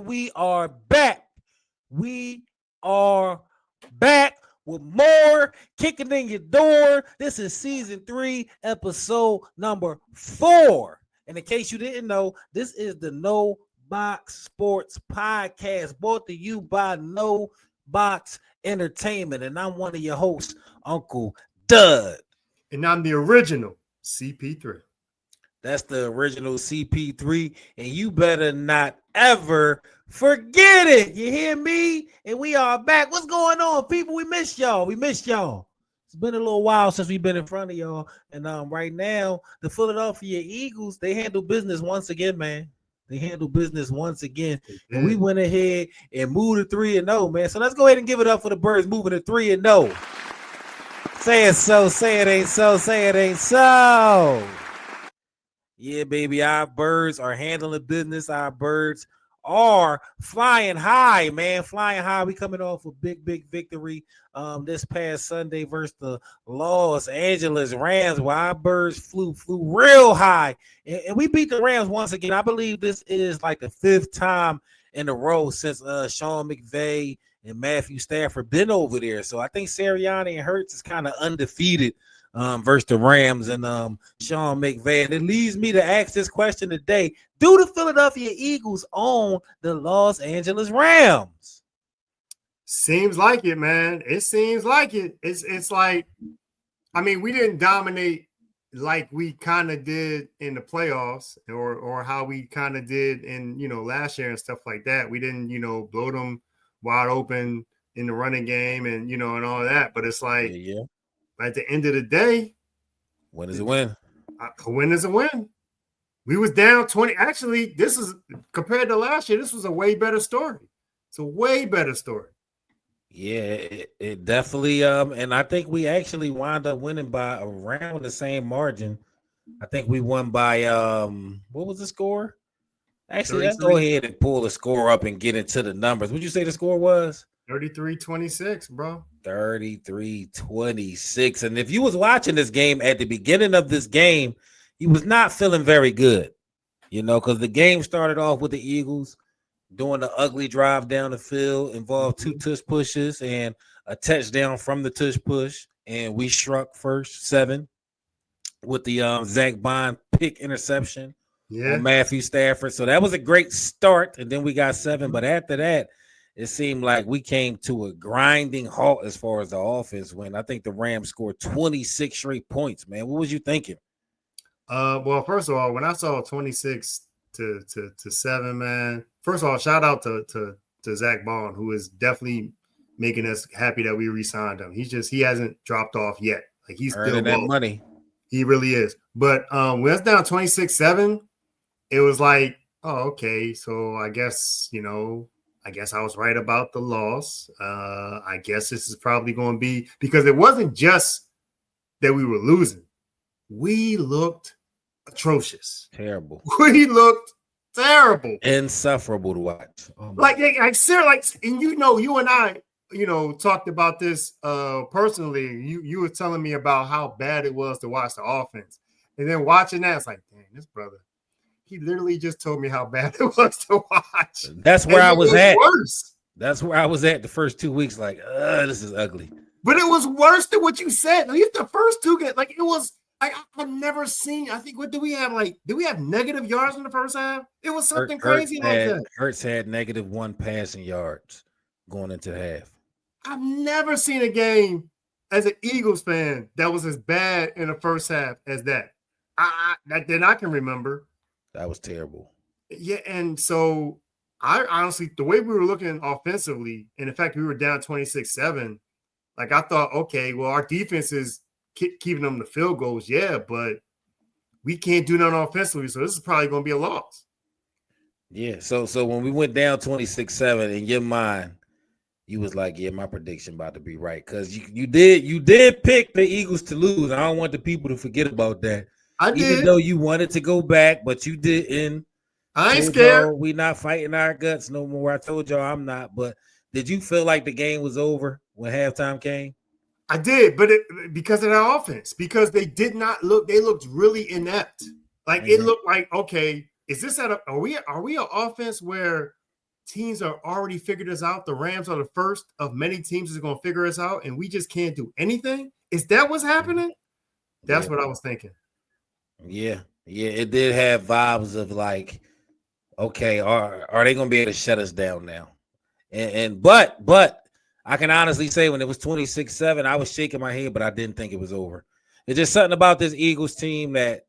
we are back. We are back with more kicking in your door. This is season 3, episode number 4. And in case you didn't know, this is the No Box Sports Podcast, brought to you by No Box Entertainment. And I'm one of your hosts, Uncle Doug. And I'm the original CP3. That's the original CP3, and you better not ever forget it. You hear me? And we are back. What's going on, people? We missed y'all. It's been a little while since we've been in front of y'all. And right now, the Philadelphia Eagles, they handle business once again, man. And we went ahead and moved to 3-0, man. So let's go ahead and give it up for the Birds moving to 3-0. Say it so, say it ain't so, say it ain't so. Yeah, baby, our Birds are handling business. Our Birds are flying high, man. Flying high. We coming off a big victory this past Sunday versus the Los Angeles Rams, where our Birds flew real high. And we beat the Rams once again. I believe this is like the 5th time in a row since Sean McVay and Matthew Stafford been over there. So I think Sirianni and Hurts is kind of undefeated versus the Rams and Sean McVay. And it leads me to ask this question today. Do the Philadelphia Eagles own the Los Angeles Rams? Seems like it, man. It seems like it. It's like, I mean, we didn't dominate like we kind of did in the playoffs or how we kind of did in, last year and stuff like that. We didn't, blow them wide open in the running game and, and all that. But it's like, yeah. At the end of the day, win is a win. A win is a win. We was down 20. Actually, this is compared to last year. This was a way better story. It's a way better story. Yeah, it definitely. And I think we actually wound up winning by around the same margin. I think we won by what was the score? Actually, 33. Let's go ahead and pull the score up and get into the numbers. What'd you say the score was? 33-26, bro. 33-26. And if you was watching this game at the beginning of this game, you was not feeling very good, because the game started off with the Eagles doing the ugly drive down the field, involved 2 tush pushes and a touchdown from the tush push. And we struck first 7 with the Zach Bond pick interception on Matthew Stafford. So that was a great start. And then we got 7. But after that, it seemed like we came to a grinding halt as far as the offense went. I think the Rams scored 26 straight points, man. What was you thinking? Well, first of all, when I saw 26 to 7, man, first of all, shout out to Zach Bond, who is definitely making us happy that we re-signed him. He hasn't dropped off yet. Like he's earning still that money. He really is. But when it's down 26-7, it was like, oh, okay. So I guess, I was right about the loss. I guess this is probably going to be because it wasn't just that we were losing. We looked atrocious. Terrible. We looked terrible. Insufferable to watch. Oh and you and I, talked about this personally. You were telling me about how bad it was to watch the offense. And then watching that, it's like, dang, this brother. He literally just told me how bad it was to watch. That's where I was at. Worse. That's where I was at the first 2 weeks. Like, this is ugly. But it was worse than what you said. At least the first 2 games, like it was. I've never seen. I think what do we have? Like, did we have negative yards in the first half? It was something crazy like that. Hurts had -1 passing yards going into the half. I've never seen a game as an Eagles fan that was as bad in the first half as that. That I can remember. That was terrible. Yeah, and so I honestly, the way we were looking offensively, and in fact we were down 26-7, like I thought, okay, well, our defense is keeping them to field goals, but we can't do nothing offensively, so this is probably going to be a loss. Yeah, so when we went down 26-7, in your mind, you was like, yeah, my prediction about to be right, because you did pick the Eagles to lose. I don't want the people to forget about that. I did. Even though you wanted to go back, but you didn't. I ain't scared. We not fighting our guts no more. I told y'all I'm not. But did you feel like the game was over when halftime came? I did, but because of their offense, because they did not look. They looked really inept. Like it looked like, okay, is this are we an offense where teams are already figured us out. The Rams are the first of many teams that's going to figure us out, and we just can't do anything. Is that what's happening? That's what I was thinking. Yeah, it did have vibes of like, okay, are they going to be able to shut us down now? But I can honestly say when it was 26-7, I was shaking my head, but I didn't think it was over. It's just something about this Eagles team that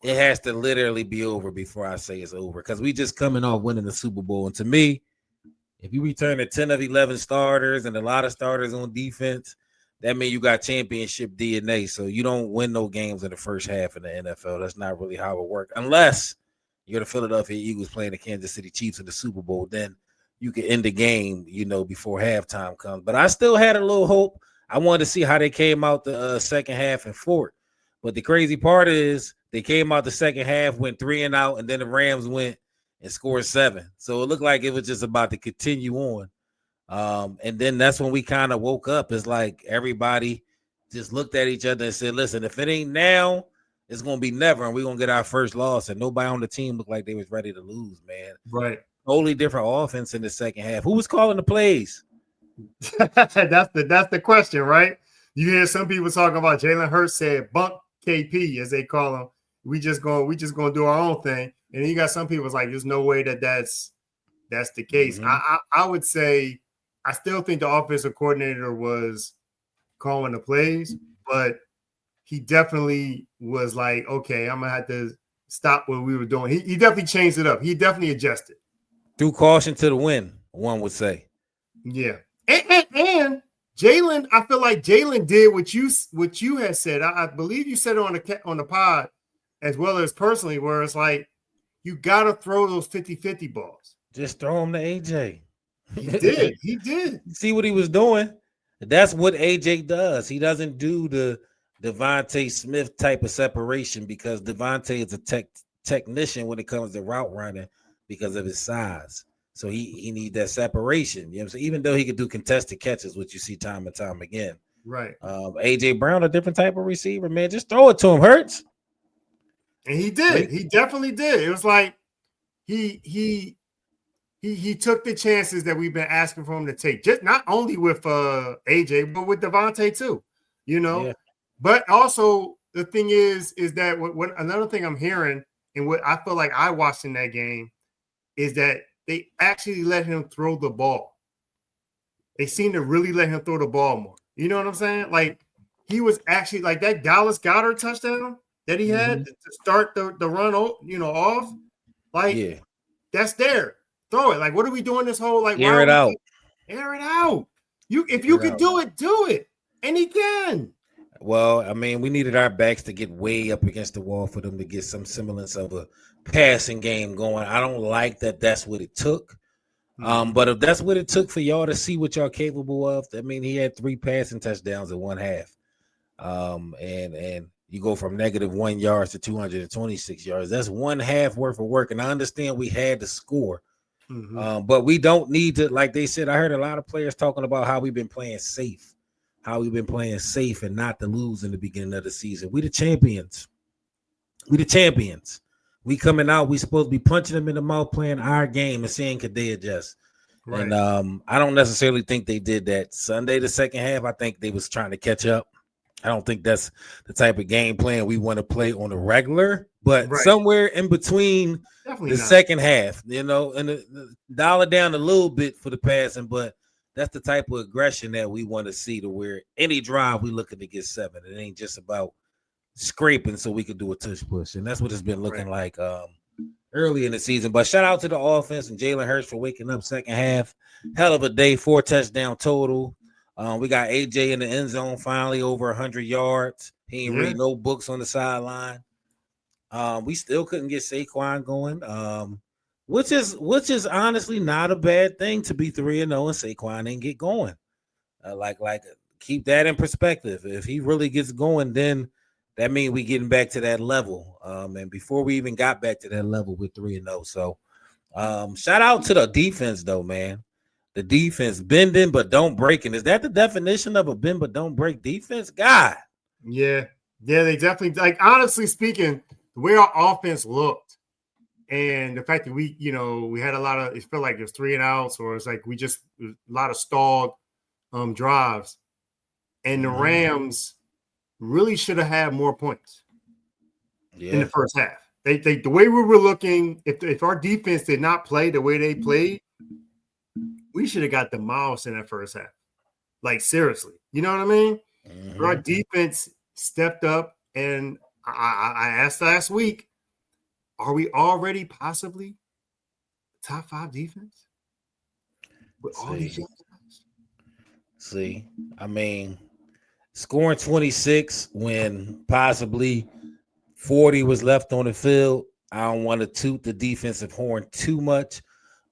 it has to literally be over before I say it's over, because we just coming off winning the Super Bowl. And to me, if you return to 10 of 11 starters and a lot of starters on defense, that means you got championship DNA. So you don't win no games in the first half in the NFL. That's not really how it works. Unless you're the Philadelphia Eagles playing the Kansas City Chiefs in the Super Bowl, then you can end the game, before halftime comes. But I still had a little hope. I wanted to see how they came out the second half and fourth. But the crazy part is they came out the second half, went 3-and-out, and then the Rams went and scored 7. So it looked like it was just about to continue on. And then that's when we kind of woke up. It's like everybody just looked at each other and said, listen, if it ain't now, it's going to be never, and we're going to get our first loss. And nobody on the team looked like they was ready to lose, man. Right. Totally different offense in the second half. Who was calling the plays? That's the question, right? You hear some people talking about Jalen Hurts said bunk KP, as they call him. We just gonna do our own thing. And then you got some people like, there's no way that's the case. Mm-hmm. I would say I still think the offensive coordinator was calling the plays, but he definitely was like, okay, I'm gonna have to stop what we were doing. He definitely changed it up. He definitely adjusted. Threw caution to the wind, one would say. Yeah. And Jalen, I feel like Jalen did what you had said. I believe you said it on the pod as well as personally, where it's like you got to throw those 50-50 balls. Just throw them to AJ. He did. See what he was doing? That's what AJ does. He doesn't do the Devontae Smith type of separation, because Devontae is a technician when it comes to route running because of his size. So he needs that separation. You know what I'm saying? Even though he could do contested catches, which you see time and time again. Right. AJ Brown, a different type of receiver, man. Just throw it to him. Hurts. And he did. He definitely did. It was like he took the chances that we've been asking for him to take. Just not only with AJ, but with Devontae too. Yeah. But also the thing is that what another thing I'm hearing, and what I feel like I watched in that game, is that they actually let him throw the ball. They seem to really let him throw the ball more. You know what I'm saying? Like, he was actually like that Dallas Goedert touchdown that he had to start the run, off. Like, that's there. Throw it. Like, what are we doing this whole, like, air it out? Air it out. If you can do it, do it. And he can. Well, I mean, we needed our backs to get way up against the wall for them to get some semblance of a passing game going. I don't like that that's what it took. But if that's what it took for y'all to see what y'all capable of, I mean, he had 3 passing touchdowns in one half. And you go from -1 yards to 226 yards. That's one half worth of work. And I understand we had to score. But we don't need to, like they said, I heard a lot of players talking about how we've been playing safe. And not to lose in the beginning of the season. We the champions. We coming out, we supposed to be punching them in the mouth, playing our game and seeing could they adjust. Right. And I don't necessarily think they did that Sunday, the second half. I think they was trying to catch up. I don't think that's the type of game plan we want to play on a regular, but somewhere in between second half, and dial it down a little bit for the passing, but that's the type of aggression that we want to see, to where any drive we looking to get 7. It ain't just about scraping so we could do a tush push. And that's what it's been looking like early in the season. But shout out to the offense and Jalen Hurts for waking up second half. Hell of a day, 4 touchdown total. We got AJ in the end zone finally, over 100 yards. He ain't read no books on the sideline. We still couldn't get Saquon going. Which is honestly not a bad thing to be 3-0 and Saquon ain't get going. Like keep that in perspective. If he really gets going, then that means we getting back to that level. And before we even got back to that level, we're 3-0. So shout out to the defense though, man. The defense bending but don't breaking. Is that the definition of a bend but don't break defense? God. Yeah, they definitely, like, honestly speaking, the way our offense looked, And the fact that we had a lot of, it felt like there's 3 and outs, or it's like a lot of stalled drives. And the Rams really should have had more points in the first half. They the way we were looking, if our defense did not play the way they played, we should have got demolished in that first half. Like, seriously. You know what I mean? Our defense stepped up, and I asked last week, are we already possibly top 5 defense? With all these young guys? See, I mean, scoring 26 when possibly 40 was left on the field. I don't want to toot the defensive horn too much,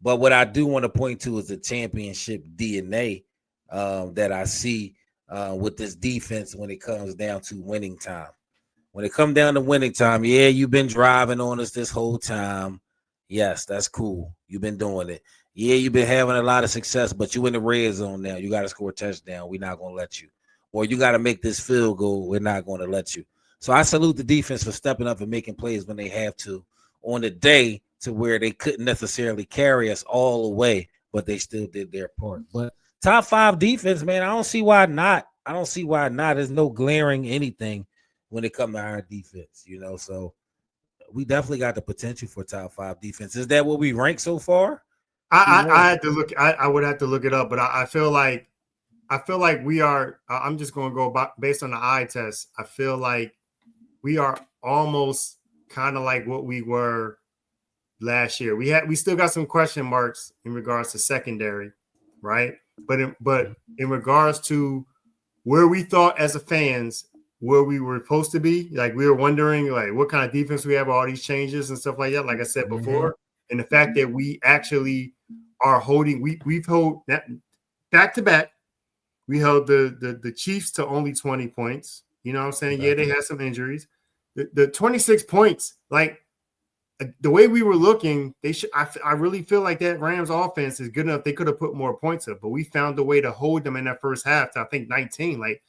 but what I do want to point to is the championship DNA that I see with this defense when it comes down to winning time. When it comes down to winning time, yeah, you've been driving on us this whole time. Yes, that's cool. You've been doing it. Yeah, you've been having a lot of success, but you in the red zone now. You got to score a touchdown. We're not going to let you. Or you got to make this field goal. We're not going to let you. So I salute the defense for stepping up and making plays when they have to on the day to where they couldn't necessarily carry us all the way, but they still did their part. But top 5 defense, man, I don't see why not. There's no glaring anything when it comes to our defense, so we definitely got the potential for top 5 defense. Is that what we rank so far? I had to look. I would have to look it up, but I feel like we are. I'm just going to go based on the eye test. I feel like we are almost kind of like what we were last year. We still got some question marks in regards to secondary, right? But in regards to where we thought as a fans where we were supposed to be, like we were wondering like what kind of defense we have, all these changes and stuff like that. Like I said before, and the fact that we actually are holding, we've held that back to back. We held the Chiefs to only 20 points. You know what I'm saying? Yeah, they had some injuries. The 26 points, like the way we were looking, they should. I really feel like that Rams offense is good enough. They could have put more points up, but we found a way to hold them in that first half to, I think, 19. Like,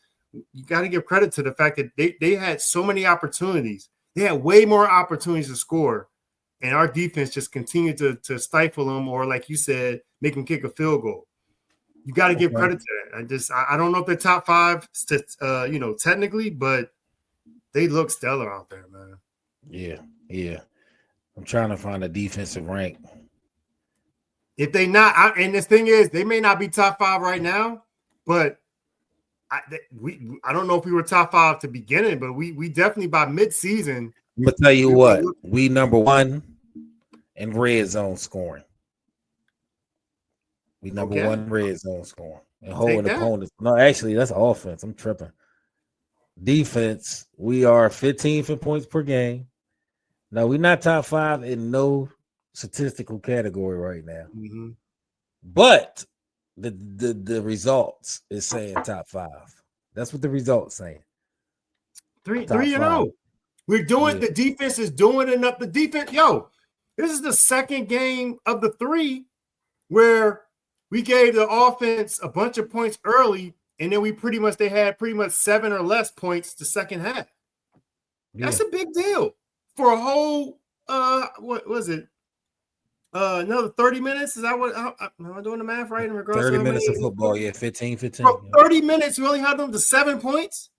you got to give credit to the fact that they had so many opportunities. They had way more opportunities to score, and our defense just continued to stifle them, or like you said, make them kick a field goal. You got to give credit to that. I don't know if they're top 5, technically, but they look stellar out there, man. Yeah. I'm trying to find a defensive rank. If they not, and the thing is, they may not be top 5 right now, but I don't know if we were top 5 to beginning, but we definitely by mid-season. I'm gonna tell you what, we number 1 in red zone scoring. We number 1 red zone scoring and holding opponents. No, actually, that's offense. I'm tripping. Defense, we are 15th in points per game. No, we're not top 5 in no statistical category right now. But the results is saying top 5. That's what the results saying. 3-0. We're doing the defense is doing enough. The defense, this is the second game of the 3 where we gave the offense a bunch of points early, and then they had pretty much 7 or less points the second half. That's a big deal for a whole what was it? Another 30 minutes? Is that what am I doing the math right in regards 30 to minutes of football, 15. 30 minutes, we only had them to 7 points.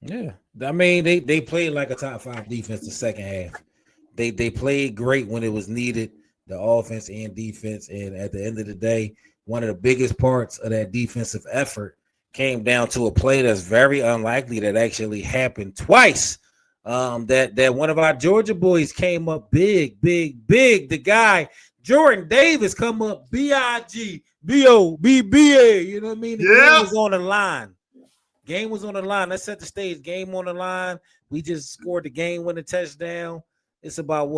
Yeah. I mean, they played like a top 5 defense the second half. They played great when it was needed, the offense and defense. And at the end of the day, one of the biggest parts of that defensive effort came down to a play that's very unlikely that actually happened twice. That one of our Georgia boys came up big. The guy, Jordan Davis, come up B.I.G, B.O.B.B.A. You know what I mean? The game was on the line. Let's set the stage. Game on the line. We just scored the game-winning touchdown. It's about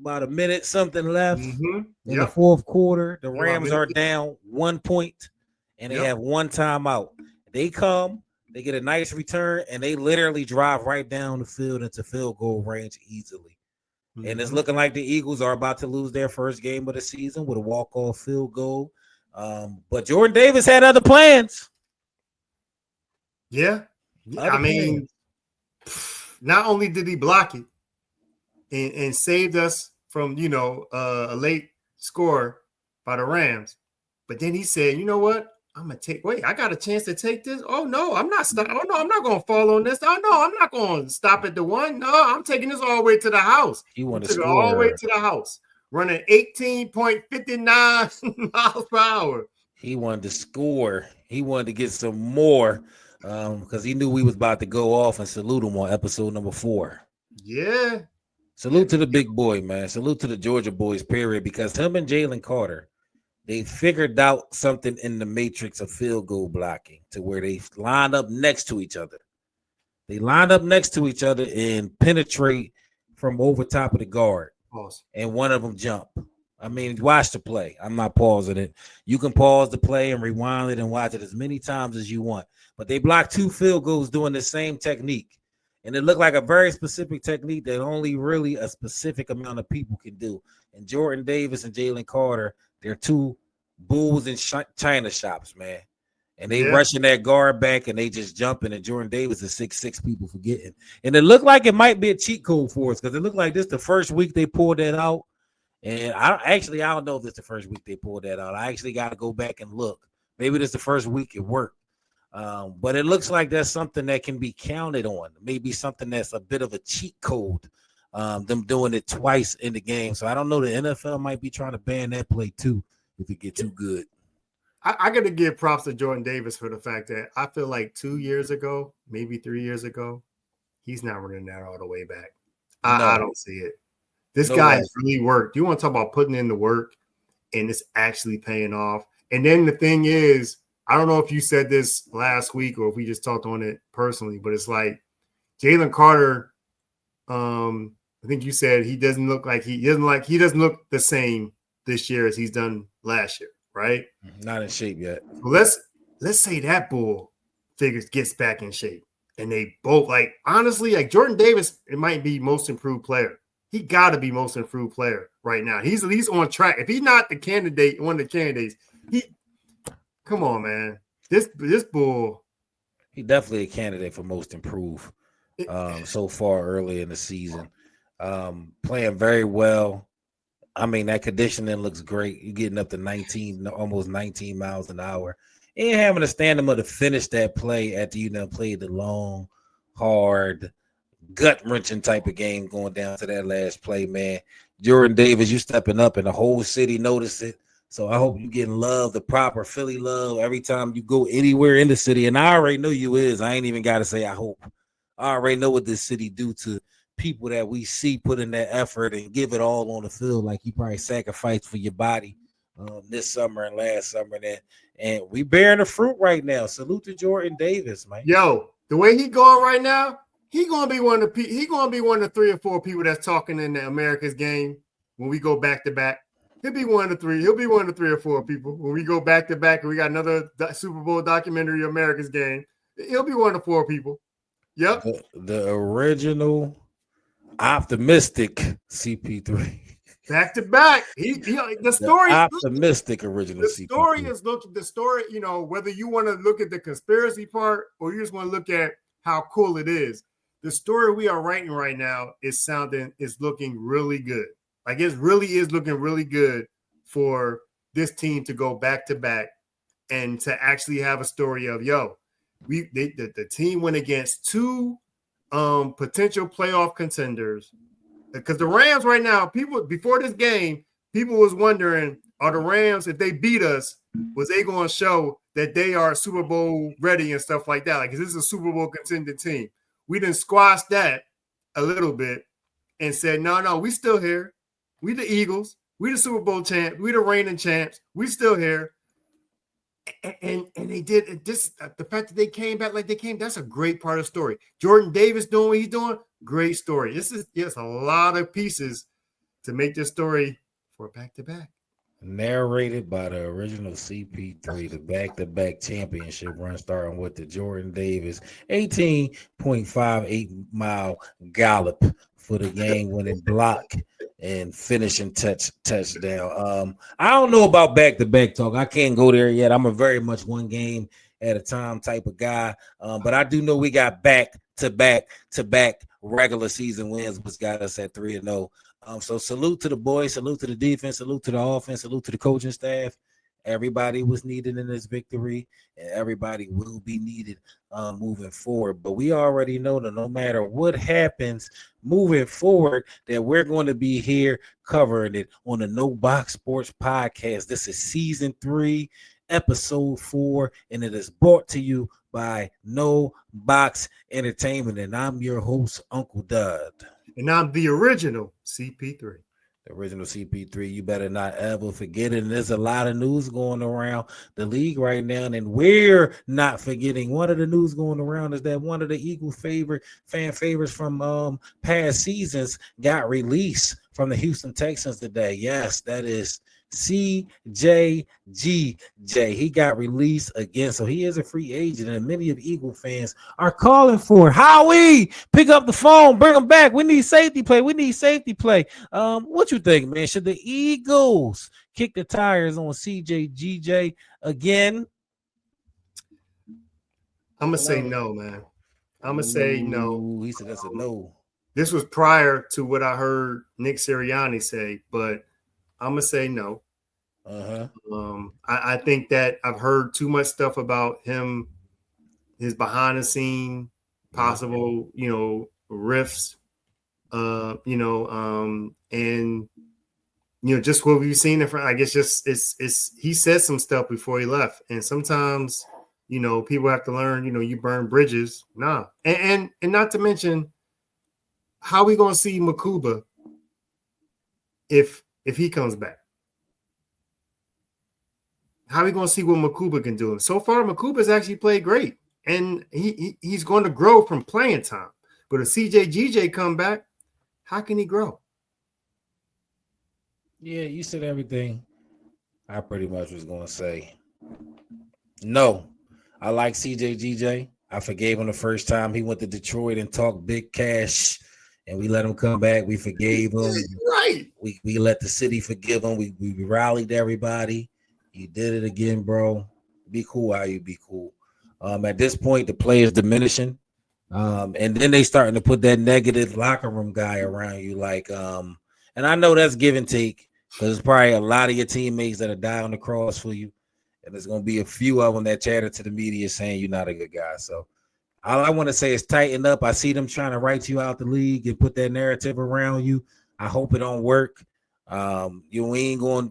a minute something left in the fourth quarter. The Rams are down 1 point, and they have 1 timeout. They come. They get a nice return, and they literally drive right down the field into field goal range easily. And it's looking like the Eagles are about to lose their first game of the season with a walk-off field goal. But Jordan Davis had other plans. Yeah. I mean, not only did he block it and saved us from a late score by the Rams. But then he said, you know what? I'm gonna I got a chance to take this. Oh no, I'm not Oh no, I'm not gonna fall on this. Oh no, I'm not gonna stop at the one. No, I'm taking this all the way to the house. He wanted to to all the way score. to the house, running 18.59 miles per hour. He wanted to score. He wanted to get some more because he knew we was about to go off and salute him on episode number 4. Yeah. Salute to the big boy, man. Salute to the Georgia boys, period, because him and Jalen Carter, they figured out something in the matrix of field goal blocking to where they lined up next to each other. They lined up next to each other and penetrate from over top of the guard. Pause. And one of them jump. I mean, watch the play. I'm not pausing it. You can pause the play and rewind it and watch it as many times as you want. But they blocked 2 field goals doing the same technique. And it looked like a very specific technique that only really a specific amount of people can do. And Jordan Davis and Jalen Carter, they're 2 bulls in China shops, man. And they rushing that guard back and they just jumping. And Jordan Davis is 6'6", people forgetting. And it looked like it might be a cheat code for us because it looked like this the first week they pulled that out. And I don't know if this is the first week they pulled that out. I actually got to go back and look. Maybe this is the first week it worked. But it looks like that's something that can be counted on. Maybe something that's a bit of a cheat code, them doing it twice in the game. So I don't know. The NFL might be trying to ban that play too if it gets too good. I got to give props to Jordan Davis for the fact that I feel like 2 years ago, maybe 3 years ago, he's not running that all the way back. I don't see it. This guy has really worked. You want to talk about putting in the work, and it's actually paying off. And then the thing is, I don't know if you said this last week or if we just talked on it personally, but it's like Jalen Carter. I think you said he doesn't look the same this year as he's done last year, right? Not in shape yet. Well, let's say that bull gets back in shape, and they both honestly Jordan Davis. It might be most improved player. He got to be most improved player right now. He's on track. If he's not the candidate, one of the candidates, come on, man. This bull. He definitely a candidate for most improved so far early in the season. Playing very well. I mean, that conditioning looks great. You're getting up to almost 19 miles an hour. And having the stamina to finish that play after you done played the long, hard, gut-wrenching type of game going down to that last play, man. Jordan Davis, you stepping up and the whole city noticed it. So I hope you getting love, the proper Philly love every time you go anywhere in the city. And I already know you is. I ain't even got to say I hope. I already know what this city do to people that we see put in that effort and give it all on the field like you probably sacrificed for your body this summer and last summer. And we bearing the fruit right now. Salute to Jordan Davis, man. Yo, the way he going right now, He's gonna be one of the 3 or 4 people that's talking in the America's game when we go back to back. He'll be one of the 3. He'll be one of the 3 or 4 people when we go back to back and we got another Super Bowl documentary, America's game. He'll be one of the 4 people. Yep. The original optimistic CP3. Back to back. The story. Optimistic original. The story CP3. The story. Whether you want to look at the conspiracy part or you just want to look at how cool it is. The story we are writing right now is looking really good. Like it really is looking really good for this team to go back to back and to actually have a story of the team went against 2 potential playoff contenders. Because the Rams right now, before this game, people was wondering, are the Rams, if they beat us, was they going to show that they are Super Bowl ready and stuff like that? Like, is this a Super Bowl contending team? We didn't squash that a little bit and said, no, we still here. We the Eagles. We the Super Bowl champs. We the reigning champs. We still here. And they did this. The fact that they came back like they came, that's a great part of the story. Jordan Davis doing what he's doing, great story. This is a lot of pieces to make this story for back-to-back. Narrated by the original CP3, the back-to-back championship run starting with the Jordan Davis 18.58 mile gallop for the game-winning block and finishing touchdown. I don't know about back-to-back talk. I can't go there yet. I'm a very much one game at a time type of guy. But I do know we got back-to-back regular season wins, which got us at 3-0. So salute to the boys, salute to the defense, salute to the offense, salute to the coaching staff. Everybody was needed in this victory, and everybody will be needed moving forward. But we already know that no matter what happens moving forward, that we're going to be here covering it on the No Box Sports Podcast. This is season 3, episode 4, and it is brought to you by No Box Entertainment. And I'm your host, Uncle Dud. And I'm the original CP3. The original CP3, you better not ever forget it. And there's a lot of news going around the league right now, and we're not forgetting. One of the news going around is that one of the Eagles' fan favorites from past seasons got released from the Houston Texans today. Yes, that is CjGj. He got released again, so he is a free agent, and many of Eagle fans are calling for it. Howie, pick up the phone, bring him back. We need safety play. What you think, man? Should the Eagles kick the tires on CjGj again? I'm gonna say no, man. I'm gonna say no. He said that's a no. This was prior to what I heard Nick Sirianni say, but I'm gonna say no. I think that I've heard too much stuff about him, his behind the scene possible, rifts, and just what we've seen in front. I guess it's he said some stuff before he left, and sometimes people have to learn. You burn bridges, and not to mention how we gonna see Makuba if he comes back. How are we going to see what Makuba can do? So far, Makuba's actually played great, and he's going to grow from playing time. But if CjGj come back, how can he grow? Yeah, you said everything I pretty much was going to say. No, I like CjGj. I forgave him the first time he went to Detroit and talked big cash, and we let him come back. We forgave him. Right. We let the city forgive him. We rallied everybody. You did it again, bro. Be cool how you be cool. At this point, the play is diminishing. And then they starting to put that negative locker room guy around you. And I know that's give and take because there's probably a lot of your teammates that are die on the cross for you. And there's going to be a few of them that chatter to the media saying you're not a good guy. So all I want to say is tighten up. I see them trying to write you out the league and put that narrative around you. I hope it don't work. You ain't going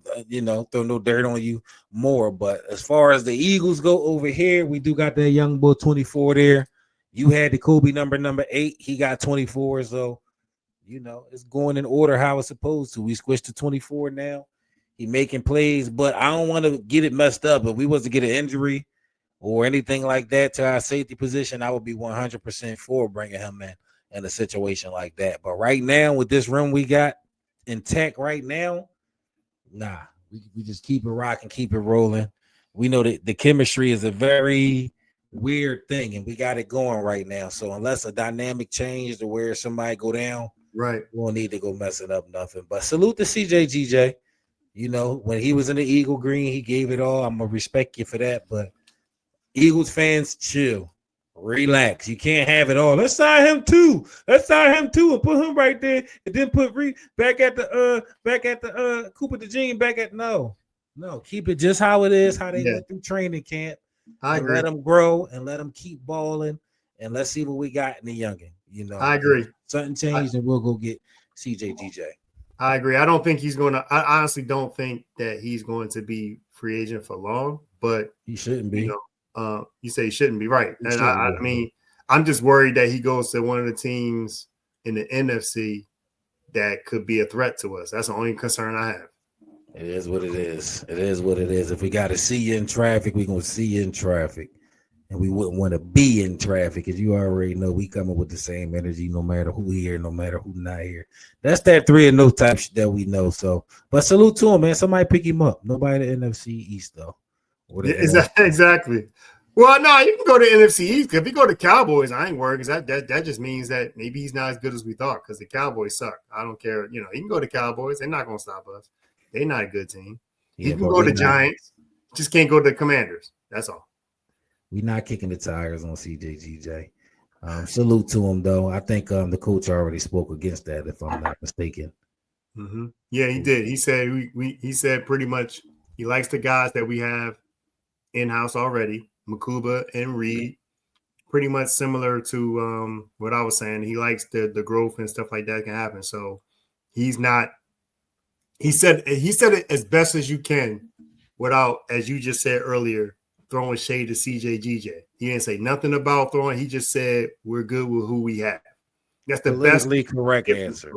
throw no dirt on you more, but as far as the Eagles go over here, we do got that young boy 24 there. You had the Kobe number 8, he got 24, so it's going in order how it's supposed to. We switched to 24 now. He making plays, but I don't want to get it messed up. If we was to get an injury or anything like that to our safety position, I would be 100% for bringing him in a situation like that. But right now with this room we got intact right now, we just keep it rocking, keep it rolling. We know that the chemistry is a very weird thing, and we got it going right now. So unless a dynamic change to where somebody go down, right, we won't need to go messing up nothing. But salute to CjGj. When he was in the Eagle green, he gave it all. I'm gonna respect you for that. But Eagles fans, chill. Relax. You can't have it all. Let's sign him too. And put him right there, and then put back at the Cooper DeJean back at no. Keep it just how it is. How they went through training camp. I agree. Let them grow and let them keep balling, and let's see what we got in the youngin. I agree. Something changed, and we'll go get CjGj. I agree. I don't think he's going to. I honestly don't think that he's going to be free agent for long. But he shouldn't be. You say he shouldn't be, right? And I mean, I'm just worried that he goes to one of the teams in the NFC that could be a threat to us. That's the only concern I have. It is what it is. It is what it is. If we got to see you in traffic, we're going to see you in traffic. And we wouldn't want to be in traffic, because you already know we coming with the same energy no matter who here, no matter who not here. That's that 3-0 type shit that we know. So, but salute to him, man. Somebody pick him up. Nobody in the NFC East, though. Exactly. Well, no, you can go to NFC East. If you go to Cowboys, I ain't worried, because that just means that maybe he's not as good as we thought, because the Cowboys suck. I don't care. You can go to Cowboys. They're not going to stop us. They're not a good team. Yeah, you can go to Giants. Just can't go to the Commanders. That's all. We're not kicking the tires on CjGj. Salute to him, though. I think the coach already spoke against that, if I'm not mistaken. Mm-hmm. Yeah, he did. He said he said pretty much he likes the guys that we have in house already, Makuba and Reed. Pretty much similar to what I was saying. He likes the growth and stuff like that can happen. So he's not. He said it as best as you can, without, as you just said earlier, throwing shade to CjGj. He didn't say nothing about throwing. He just said we're good with who we have. That's the Politically best. correct answer.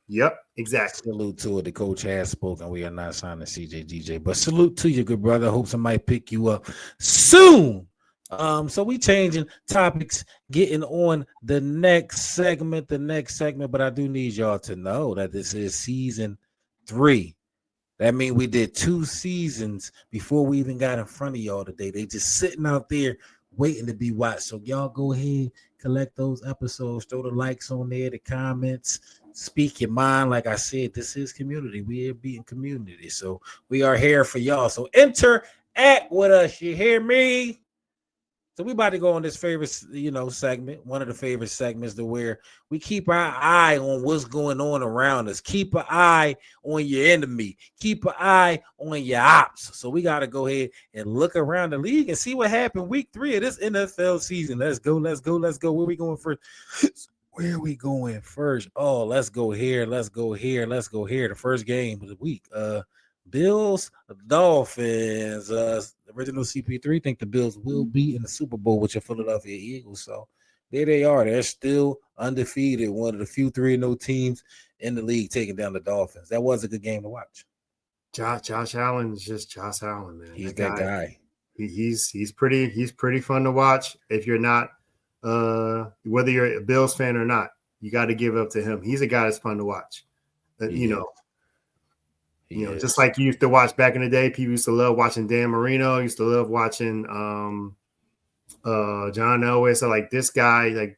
Yep, exactly. Salute to it. The coach has spoken. We are not signing CjGj, but salute to you, good brother. Hope somebody pick you up soon. So we changing topics, getting on the next segment, but I do need y'all to know that this is season 3. That means we did 2 seasons before we even got in front of y'all today. They just sitting out there waiting to be watched. So y'all go ahead, collect those episodes, throw the likes on there, the comments, speak your mind. Like I said, this is community. We are being community. So we are here for y'all. So interact with us. You hear me? So we about to go on this favorite, segment, one of the favorite segments, to where we keep our eye on what's going on around us. Keep an eye on your enemy. Keep an eye on your ops. So we got to go ahead and look around the league and see what happened week 3 of this NFL season. Let's go. Where are we going first? Where are we going first? Oh, let's go here. The first game of the week. Bills, Dolphins, original CP3 think the Bills will be in the Super Bowl with your Philadelphia Eagles. So there they are. They're still undefeated. One of the few 3-0 teams in the league taking down the Dolphins. That was a good game to watch. Josh Allen is just Josh Allen, man. He's that guy. He's pretty fun to watch. If you're not, whether you're a Bills fan or not, you got to give up to him. He's a guy that's fun to watch. Just like you used to watch back in the day. People used to love watching Dan Marino. Used to love watching John Elway. So like this guy, like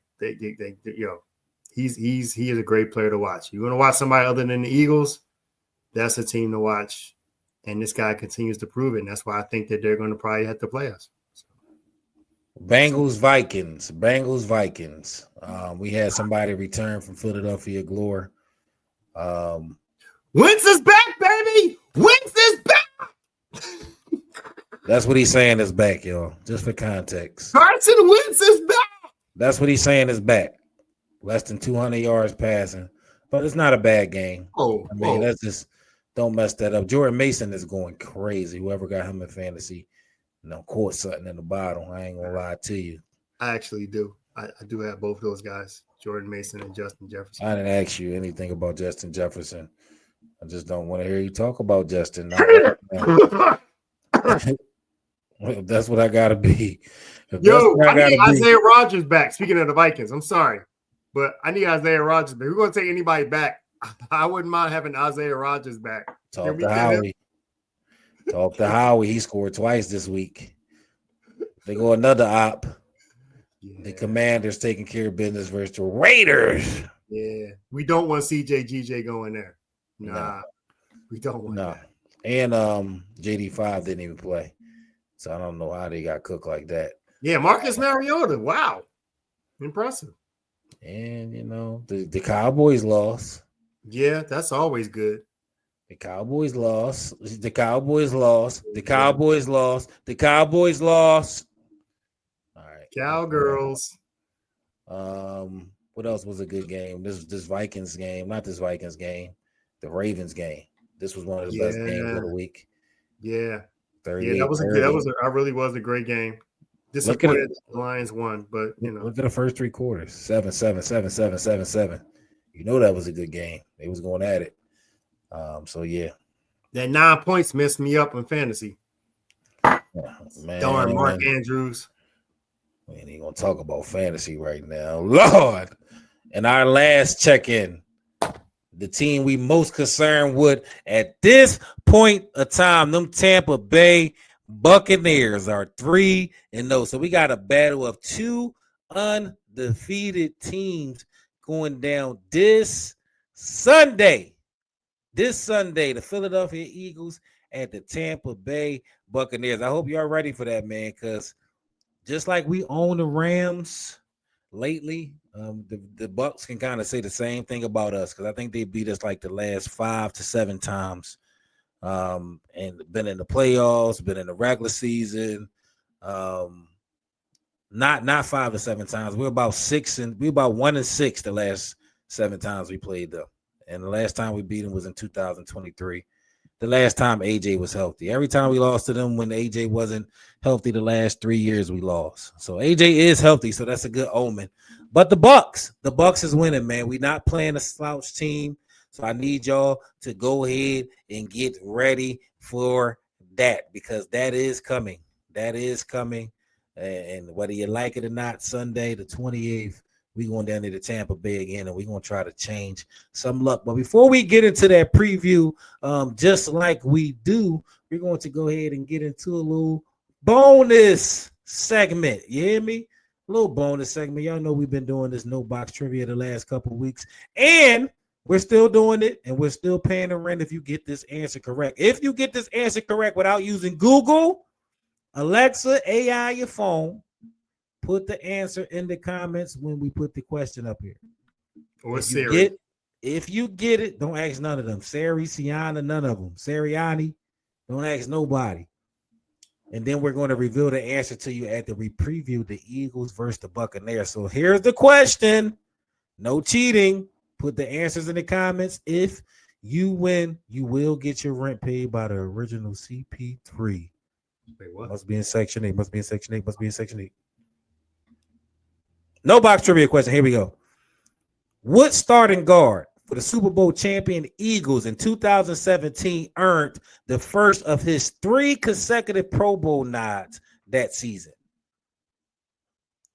he is a great player to watch. You want to watch somebody other than the Eagles? That's a team to watch. And this guy continues to prove it. And that's why I think that they're going to probably have to play us. Bengals, Vikings. We had somebody return from Philadelphia Glory. Wentz is back, baby. Wentz is back. That's what he's saying is back, y'all. Just for context. Carson Wentz is back. That's what he's saying is back. Less than 200 yards passing. But it's not a bad game. That's just, don't mess that up. Jordan Mason is going crazy. Whoever got him in fantasy, caught something in the bottom. I ain't going to lie to you. I actually do. I do have both of those guys, Jordan Mason and Justin Jefferson. I didn't ask you anything about Justin Jefferson. I just don't want to hear you talk about Justin. That's what I gotta be. I need Isaiah Rodgers back. Speaking of the Vikings, I'm sorry, but I need Isaiah Rodgers back. We're gonna take anybody back. I wouldn't mind having Isaiah Rodgers back. Talk to Howie. He scored twice this week. They go another op. Yeah. The Commanders taking care of business versus the Raiders. Yeah, we don't want CjGj going there. Nah, we don't want that. And JD5 didn't even play. So I don't know how they got cooked like that. Yeah, Marcus Mariota. Wow. Impressive. And, the Cowboys lost. Yeah, that's always good. The Cowboys lost. The Cowboys lost. All right. Cowgirls. What else was a good game? This Vikings game. Not this Vikings game. The Ravens game. This was one of the best games of the week. Yeah. That was a great game. Disappointed the Lions won, but look at the first 3 quarters. 7, 7, 7, 7, 7, 7. That was a good game. They was going at it. So yeah. That 9 points messed me up in fantasy. Darn Mark Andrews. We ain't even gonna talk about fantasy right now. Lord. And our last check-in. The team we most concerned with at this point of time, them Tampa Bay Buccaneers are 3-0. So we got a battle of 2 undefeated teams going down this Sunday. The Philadelphia Eagles at the Tampa Bay Buccaneers. I hope y'all ready for that, man, because just like we own the Rams, lately. The Bucs can kind of say the same thing about us because I think they beat us like the last 5 to 7 times. And been in the playoffs, been in the regular season. Not 5 to 7 times. We're about 1-6 the last 7 times we played them. And the last time we beat them was in 2023. The last time AJ was healthy. Every time we lost to them when AJ wasn't healthy, the last 3 years we lost. So AJ is healthy, so that's a good omen. But the Bucs is winning, man. We're not playing a slouch team. So I need y'all to go ahead and get ready for that because that is coming. That is coming. And whether you like it or not, Sunday the 28th, we're going down there to Tampa Bay again, and we're going to try to change some luck. But before we get into that preview, just like we do, we're going to go ahead and get into a little bonus segment. You hear me? A little bonus segment. Y'all know we've been doing this no box trivia the last couple of weeks, and we're still doing it, and we're still paying the rent if you get this answer correct. If you get this answer correct without using Google, Alexa, AI, your phone, put the answer in the comments when we put the question up here. Or Siri. If you get it, don't ask none of them. Sari, Sienna, none of them. Sariani, don't ask nobody. And then we're going to reveal the answer to you after we preview the Eagles versus the Buccaneers. So here's the question. No cheating. Put the answers in the comments. If you win, you will get your rent paid by the original CP3. Wait, what? Must be in section 8. Must be in section 8. Must be in section 8. No box trivia question. Here we go. What starting guard for the Super Bowl champion Eagles in 2017 earned the first of his 3 consecutive Pro Bowl nods that season?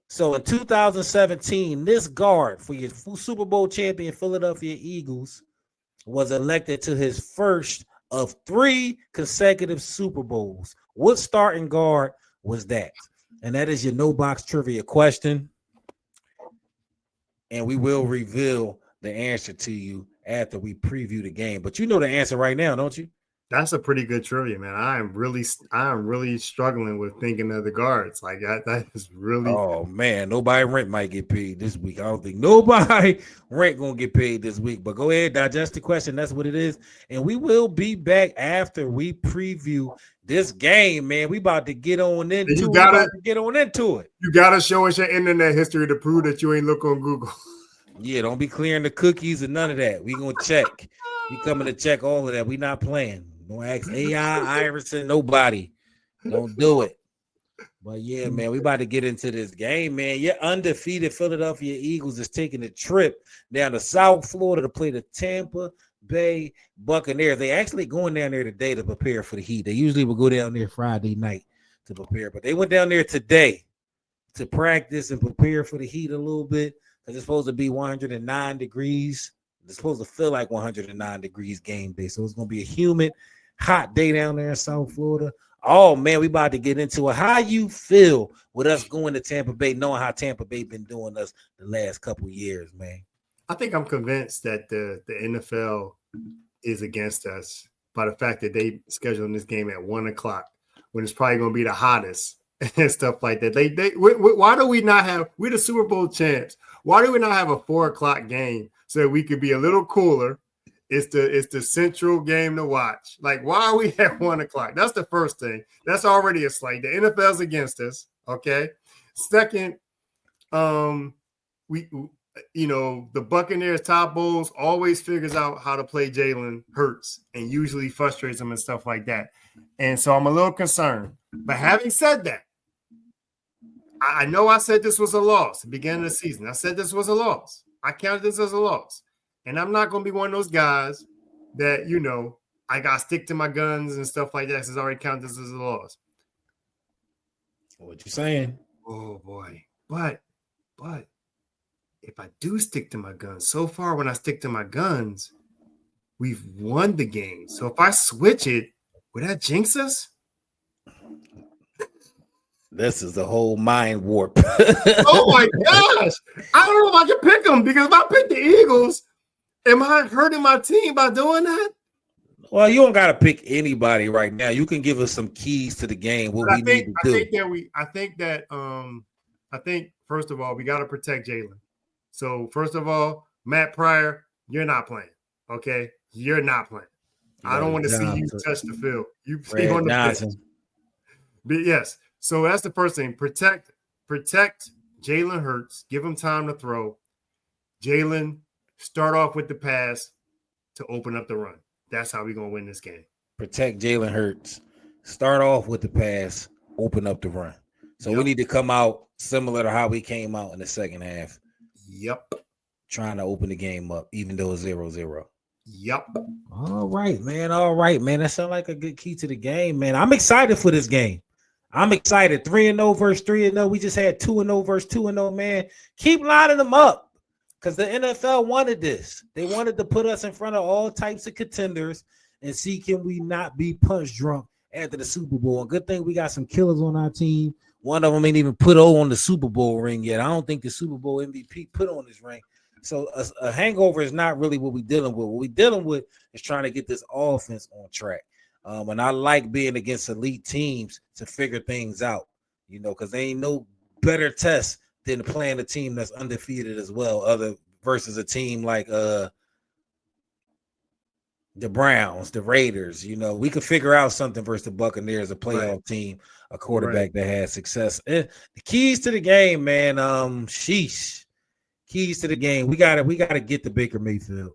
So in 2017, this guard for your Super Bowl champion Philadelphia Eagles was elected to his first of 3 consecutive Super Bowls. What starting guard was that? And that is your no box trivia question. And we will reveal the answer to you after we preview the game. But you know the answer right now, don't you? That's a pretty good trivia, man. I am really struggling with thinking of the guards. Like that is really. Oh man, nobody rent might get paid this week. I don't think nobody rent gonna get paid this week. But go ahead, digest the question. That's what it is. And we will be back after we preview this game, man. We about to get on into it. You gotta show us your internet history to prove that you ain't look on Google. Yeah, don't be clearing the cookies and none of that. We gonna check. We coming to check all of that. We not playing. Don't ask AI, Iverson, nobody. Don't do it. But yeah, man, we about to get into this game, man. Your undefeated Philadelphia Eagles is taking a trip down to South Florida to play the Tampa Bay Buccaneers. They actually going down there today to prepare for the Heat. They usually would go down there Friday night to prepare, but they went down there today to practice and prepare for the Heat a little bit because it's supposed to be 109 degrees. It's supposed to feel like 109 degrees game day, so it's going to be a humid, hot day down there in South Florida. Oh, man, we about to get into it. How you feel with us going to Tampa Bay, knowing how Tampa Bay been doing us the last couple years, man? I think I'm convinced that the NFL is against us by the fact that they scheduled this game at 1 o'clock when it's probably going to be the hottest and stuff like that. Why do we not have – we're the Super Bowl champs. Why do we not have a 4 o'clock game so that we could be a little cooler? It's the central game to watch. Like, why are we at 1 o'clock? That's the first thing. That's already a slight. The NFL's against us, okay? Second, the Buccaneers top bowls always figures out how to play Jalen Hurts and usually frustrates him and stuff like that. And so I'm a little concerned. But having said that, I know I said this was a loss at the beginning of the season. I said this was a loss. I counted this as a loss. And I'm not going to be one of those guys that, I got to stick to my guns and stuff like that since I already counted this as a loss. What you saying? Oh, boy. But if I do stick to my guns, so far when I stick to my guns, we've won the game. So if I switch it, would that jinx us? This is a whole mind warp. Oh, my gosh. I don't know if I can pick them because if I pick the Eagles, am I hurting my team by doing that? Well, you don't got to pick anybody right now. You can give us some keys to the game, what we need to do. I think that first of all, we got to protect Jalen. So first of all, Matt Pryor, you're not playing. Okay, you're not playing. I don't want to see you touch the field. You play on the pitch. But yes, so that's the first thing. Protect Jalen Hurts. Give him time to throw. Jalen, start off with the pass to open up the run. That's how we're gonna win this game. Protect Jalen Hurts. Start off with the pass. Open up the run. So we need to come out similar to how we came out in the second half. Yep. Trying to open the game up, even though it's 0-0. Yep. All right, man. That sounds like a good key to the game, man. I'm excited for this game. I'm excited. 3-0 versus 3-0. We just had 2-0 versus 2-0, man. Keep lining them up because the NFL wanted this. They wanted to put us in front of all types of contenders and see can we not be punch drunk after the Super Bowl. And good thing we got some killers on our team. One of them ain't even put on the Super Bowl ring yet. I don't think the Super Bowl MVP put on his ring. So a hangover is not really what we're dealing with. What we're dealing with is trying to get this offense on track. And I like being against elite teams to figure things out, because there ain't no better test than playing a team that's undefeated as well, versus a team like the Browns, the Raiders. We could figure out something versus the Buccaneers, a playoff team, a quarterback that has success. The keys to the game, man. Keys to the game. We gotta get the Baker Mayfield.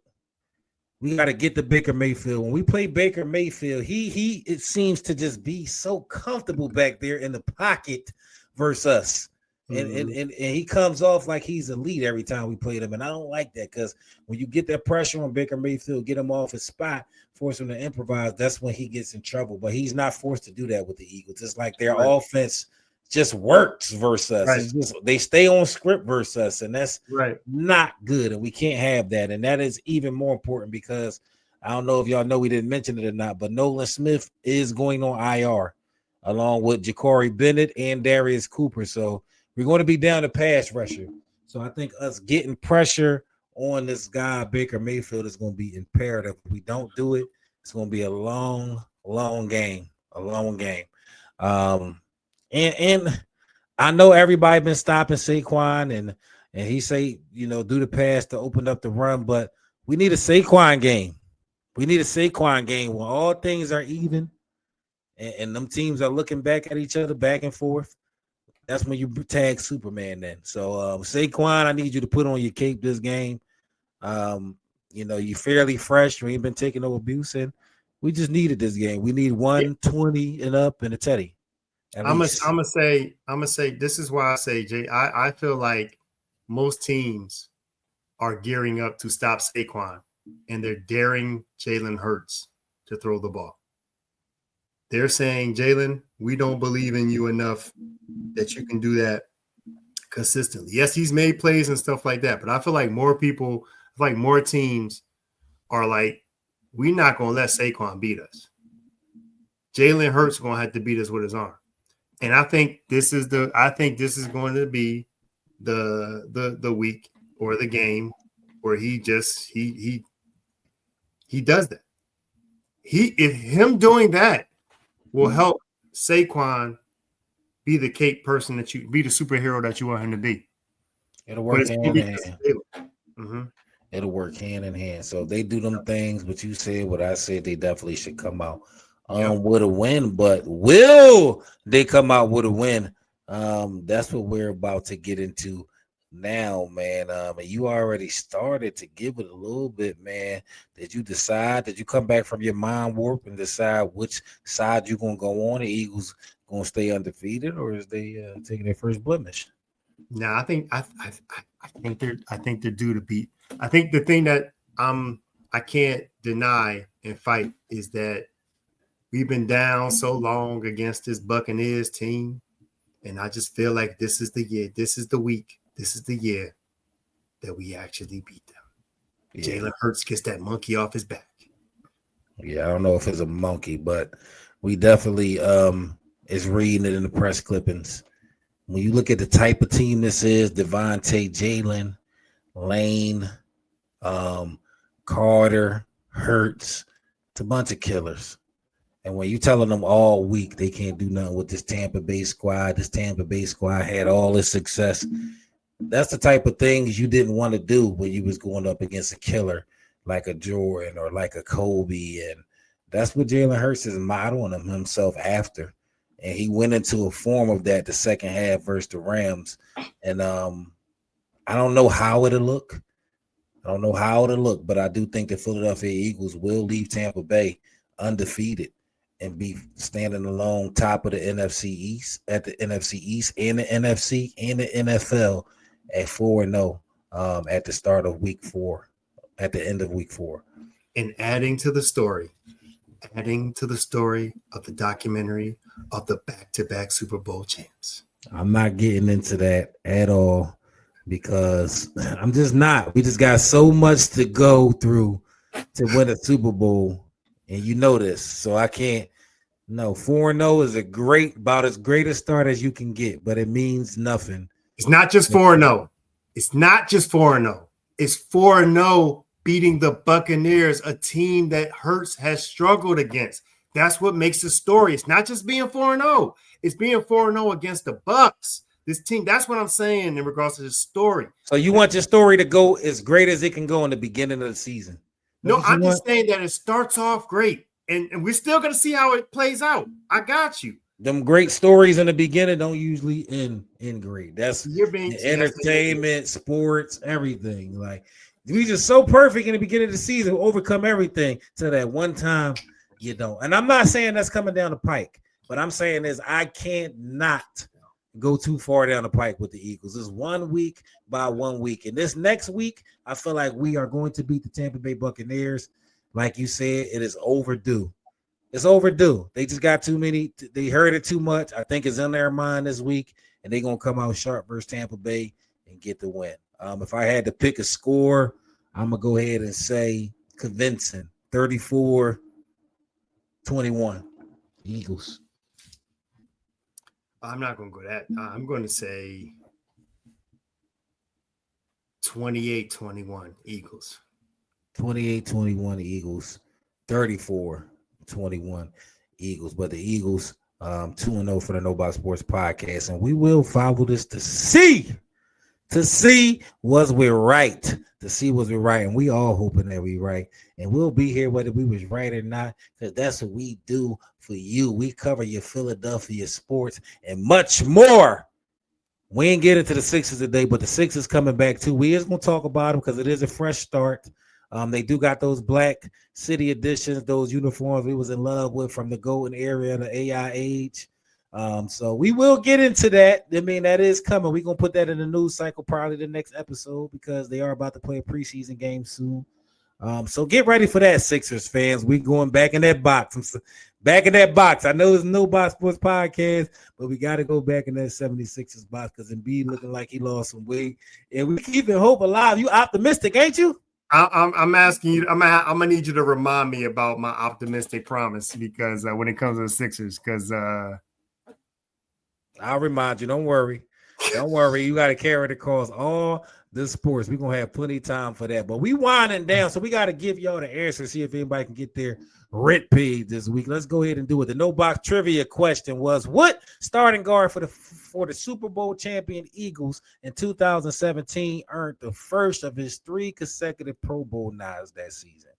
We gotta get the Baker Mayfield. When we play Baker Mayfield, he it seems to just be so comfortable back there in the pocket versus us. And he comes off like he's elite every time we play him. And I don't like that because when you get that pressure on Baker Mayfield, get him off his spot, force him to improvise, that's when he gets in trouble. But he's not forced to do that with the Eagles. It's like their offense just works versus us. It's just, they stay on script versus us, and that's not good. And we can't have that. And that is even more important because I don't know if y'all know we didn't mention it or not, but Nolan Smith is going on IR along with Ja'Cory Bennett and Darius Cooper. So we're going to be down to pass rusher. So I think us getting pressure on this guy, Baker Mayfield, is going to be imperative. If we don't do it, it's going to be a long game. And I know everybody been stopping Saquon and he say, do the pass to open up the run, but we need a Saquon game. We need a Saquon game where all things are even and them teams are looking back at each other back and forth. That's when you tag Superman then. So Saquon, I need you to put on your cape this game. You fairly fresh. You ain't been taking no abuse, and we just needed this game. We need 120 and up and a Teddy. I'm gonna say this is why I say, Jay, I feel like most teams are gearing up to stop Saquon and they're daring Jalen Hurts to throw the ball. They're saying, Jalen, we don't believe in you enough that you can do that consistently. Yes, he's made plays and stuff like that, but I feel like more teams are like, we're not gonna let Saquon beat us. Jalen Hurts gonna have to beat us with his arm. And I think this is going to be the week or the game where he does that. Him doing that will help Saquon be the cape person be the superhero that you want him to be. It'll work hand in hand. It'll work hand in hand. So if they do them things, what you said, what I said, they definitely should come out with a win. But will they come out with a win? That's what we're about to get into now, man. And you already started to give it a little bit, man. Did you come back from your mind warp and decide which side you're gonna go on? The Eagles gonna stay undefeated, or is they taking their first blemish? No, I think they're due to beat. I think the thing that I can't deny and fight is that we've been down so long against this Buccaneers team, and I just feel like this is the year, this is the week, this is the year that we actually beat them. Yeah. Jalen Hurts gets that monkey off his back. Yeah, I don't know if it's a monkey, but we definitely is reading it in the press clippings. When you look at the type of team this is, Devontae, Jalen, Lane, Carter, Hurts, it's a bunch of killers. And when you telling them all week they can't do nothing with this Tampa Bay squad had all this success. That's the type of things you didn't want to do when you was going up against a killer like a Jordan or like a Kobe. And that's what Jalen Hurts is modeling himself after. And he went into a form of that the second half versus the Rams. And I don't know how it'll look. But I do think the Philadelphia Eagles will leave Tampa Bay undefeated and be standing alone top of the NFC East and the NFC and the NFL at 4-0 at the start of week 4, at the end of week 4. And adding to the story of the documentary of the back-to-back Super Bowl champs. I'm not getting into that at all because I'm just not. We just got so much to go through to win a Super Bowl, and you know this, so I can't. No, 4-0 is about as great a start as you can get, but it means nothing. It's not just 4-0. It's 4-0 beating the Buccaneers, a team that Hurts has struggled against. That's what makes the story. It's not just being 4-0. It's being 4-0 against the Bucs. This team, that's what I'm saying in regards to the story. So you want your story to go as great as it can go in the beginning of the season? No, I'm just saying that it starts off great. And we're still going to see how it plays out. I got you. Them great stories in the beginning don't usually end great. That's entertainment, sports, everything. Like, we just so perfect in the beginning of the season, overcome everything till that one time you don't. And I'm not saying that's coming down the pike, but I'm saying is I can't not go too far down the pike with the Eagles. It's 1 week by 1 week. And this next week, I feel like we are going to beat the Tampa Bay Buccaneers. Like you said, it is overdue. It's overdue. They just got too many. They heard it too much. I think it's in their mind this week, and they're going to come out sharp versus Tampa Bay and get the win. If I had to pick a score, I'm going to go ahead and say convincing, 34-21, Eagles. I'm not going to go that. I'm going to say 28-21, Eagles. 28-21 Eagles, 34-21 Eagles. But the Eagles 2-0 for the No Box Sports Podcast. And we will follow this to see was we right. And we all hoping that we right. And we'll be here whether we was right or not, because that's what we do for you. We cover your Philadelphia sports and much more. We ain't get into the Sixers today, but the Sixers coming back too. We is going to talk about them because it is a fresh start. They do got those Black City editions, those uniforms we was in love with from the Golden Area, the AI age. So we will get into that. I mean, that is coming. We're going to put that in the news cycle probably the next episode because they are about to play a preseason game soon. So get ready for that, Sixers fans. We going back in that box. I know it's No Box Sports Podcast, but we got to go back in that 76ers box because Embiid looking like he lost some weight. And we keeping hope alive. You optimistic, ain't you? I'm asking you. I'm gonna need you to remind me about my optimistic promise because when it comes to the Sixers, because I'll remind you. Don't worry. You got to carry the cause all the sports. We're gonna have plenty of time for that. But we winding down, so we got to give y'all the answer. See if anybody can get their rent paid this week. Let's go ahead and do it. The No Box trivia question was: what starting guard for the Super Bowl champion Eagles in 2017 earned the first of his 3 consecutive Pro Bowl nods that season?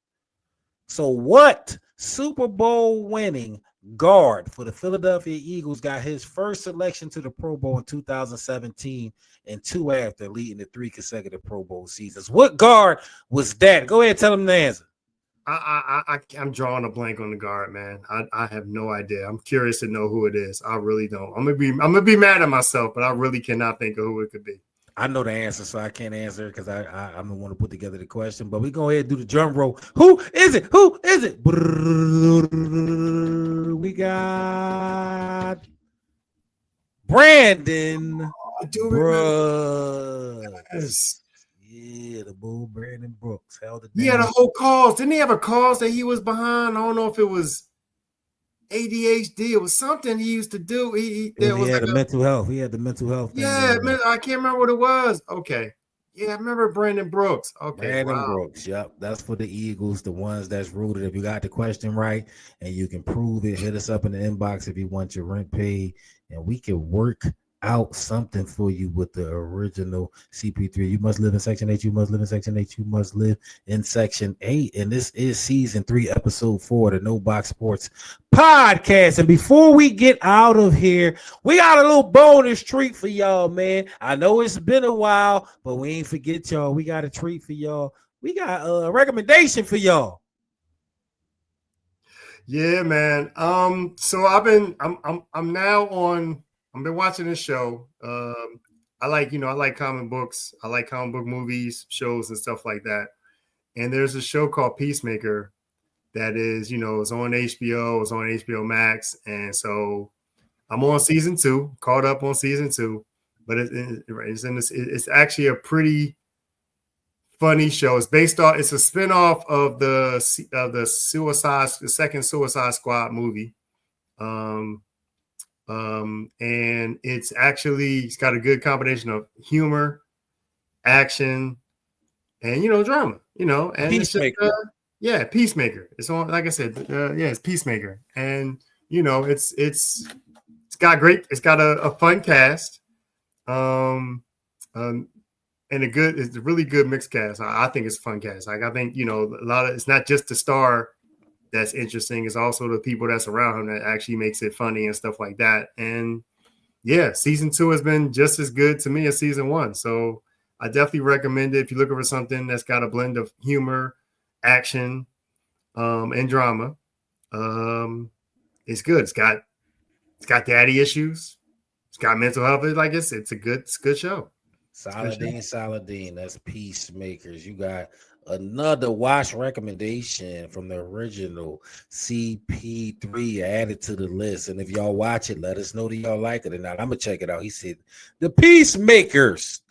So what Super Bowl winning guard for the Philadelphia Eagles got his first selection to the Pro Bowl in 2017 and 2 after, leading to 3 consecutive Pro Bowl seasons? What guard was that? Go ahead and tell him the answer. I'm drawing a blank on the guard, man. I have no idea. I'm curious to know who it is. I really don't. I'm gonna be mad at myself, but I really cannot think of who it could be. I know the answer, so I can't answer because I'm the one to put together the question. But we go ahead and do the drum roll. Who is it? We got Brandon Brooks. Yeah, the bull Brandon Brooks held it down. He had a whole cause. Didn't he have a cause that he was behind? I don't know if it was ADHD. It was something he used to do. He had the mental health. He had the mental health. Yeah, I can't remember what it was. Okay. Yeah, I remember Brandon Brooks. Okay, Brandon wow. Brooks. Yep, that's for the Eagles, the ones that's rooted. If you got the question right and you can prove it, hit us up in the inbox if you want your rent paid, and we can work out something for you with the original CP3. You must live in Section 8. You must live in Section 8. You must live in Section 8. And this is Season 3, Episode 4, the No Box Sports Podcast. And before we get out of here, we got a little bonus treat for y'all, man. I know it's been a while, but we ain't forget y'all. We got a treat for y'all. We got a recommendation for y'all. Yeah, man. So I'm now on. I've been watching this show. I like comic books. I like comic book movies, shows, and stuff like that. And there's a show called Peacemaker that is, it's on HBO. It's on HBO Max, and so I'm on season 2. Caught up on season 2, but it's actually a pretty funny show. It's a spinoff of the second Suicide Squad movie. And it's got a good combination of humor, action, and drama. And Peacemaker. It's just, Peacemaker. It's on, like I said, it's Peacemaker, and it's got a fun cast, and it's a really good mixed cast. I think it's a fun cast. Like, I think it's not just the star that's interesting. It's also the people that's around him that actually makes it funny and stuff like that. And yeah, season 2 has been just as good to me as season 1. So I definitely recommend it if you're looking for something that's got a blend of humor, action, and drama. It's good. It's got daddy issues. It's got mental health. It's a good show. Saladin. That's Peacemakers. You got another watch recommendation from the original CP3 added to the list. And if y'all watch it, let us know that y'all like it or not. I'm gonna check it out. He said the Peacemakers.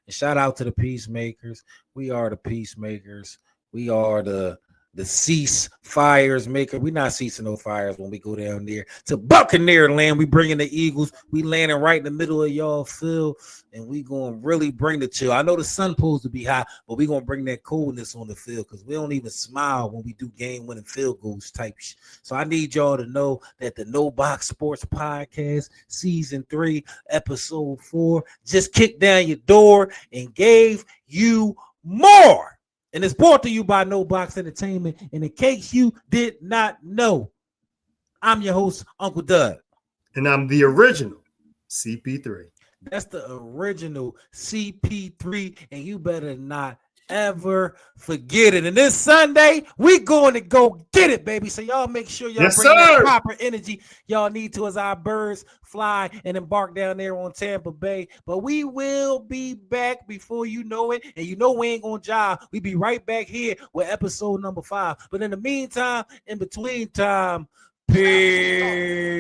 And shout out to the Peacemakers. We are the Peacemakers. We are the cease fires maker. We not ceasing no fires when we go down there to Buccaneer land. We bringing the Eagles. We landing right in the middle of y'all field, and we gonna really bring the chill. I know the sun supposed to be hot, but we gonna bring that coolness on the field because we don't even smile when we do game-winning field goals type. So I need y'all to know that the No Box Sports Podcast Season 3, Episode 4 just kicked down your door and gave you more. And it's brought to you by No Box Entertainment. And in case you did not know, I'm your host, Uncle Doug. And I'm the original CP3. That's the original CP3. And you better not ever forget it. And this Sunday, we going to go get it, baby. So y'all make sure y'all bring that proper energy y'all need to as our birds fly and embark down there on Tampa Bay. But we will be back before you know it. And we ain't going to jive. We be right back here with episode number 5. But in the meantime, in between time, peace.